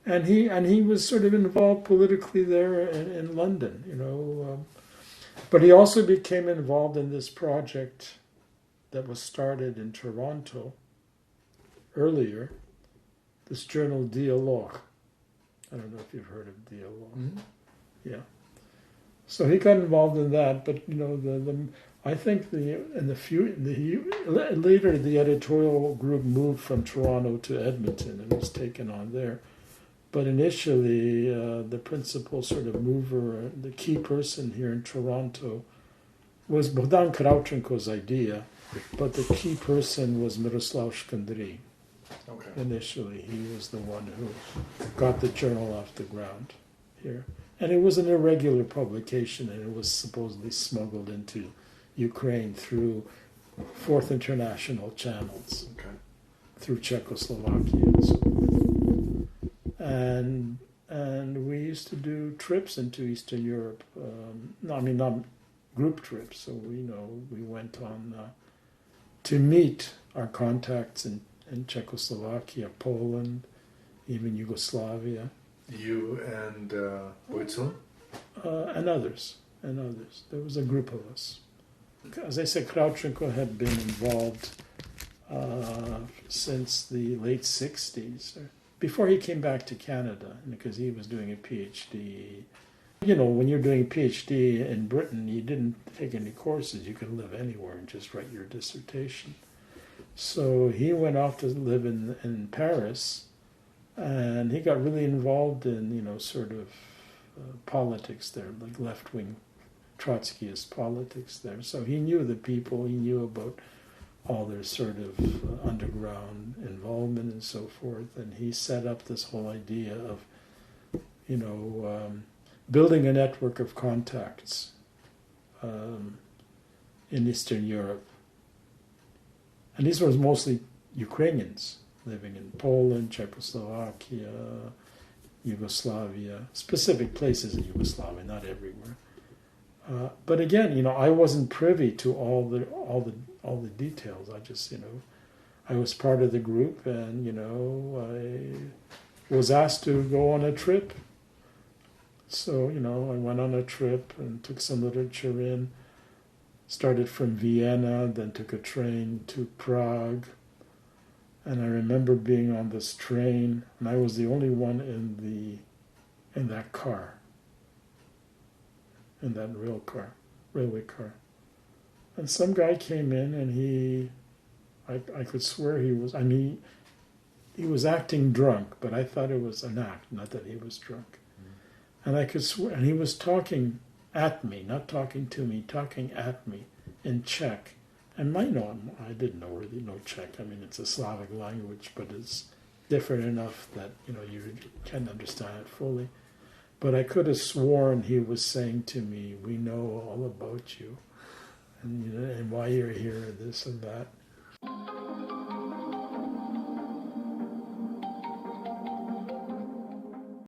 And he was sort of involved politically there in London, you know. But he also became involved in this project that was started in Toronto earlier, this journal Dialogue. I don't know if you've heard of Dialogue. Mm-hmm. Yeah. So he got involved in that, but you know, I think later the editorial group moved from Toronto to Edmonton and was taken on there. But initially, the principal sort of mover, the key person here in Toronto, was Bohdan Krawchenko's idea, but the key person was Myroslav Shkandrij. Okay. Initially, he was the one who got the journal off the ground here. And it was an irregular publication, and it was supposedly smuggled into Ukraine through Fourth International channels, Okay. through Czechoslovakia and so forth. And we used to do trips into Eastern Europe. Not group trips. So we went on to meet our contacts in Czechoslovakia, Poland, even Yugoslavia. You and Bojcun? And others. There was a group of us. As I said, Krawchenko had been involved since the late 60s, before he came back to Canada, because he was doing a PhD. You know, when you're doing a PhD in Britain, you didn't take any courses. You could live anywhere and just write your dissertation. So he went off to live in Paris, and he got really involved in, sort of politics there, like left-wing Trotskyist politics there. So he knew the people, he knew about all their sort of underground involvement and so forth, and he set up this whole idea of, building a network of contacts in Eastern Europe. And these were mostly Ukrainians living in Poland, Czechoslovakia, Yugoslavia, specific places in Yugoslavia, not everywhere. But again, I wasn't privy to all the details. I just, I was part of the group, and I was asked to go on a trip. So, I went on a trip and took some literature in. Started from Vienna, then took a train to Prague. And I remember being on this train, and I was the only one in that car. In that railway car. And some guy came in, and I could swear he was acting drunk, but I thought it was an act, not that he was drunk. And I could swear, and he was talking at me, not talking to me, talking at me in Czech. And I didn't really know Czech. I mean, it's a Slavic language, but it's different enough that, you can understand it fully. But I could have sworn he was saying to me, "We know all about you, and why you're here, this and that."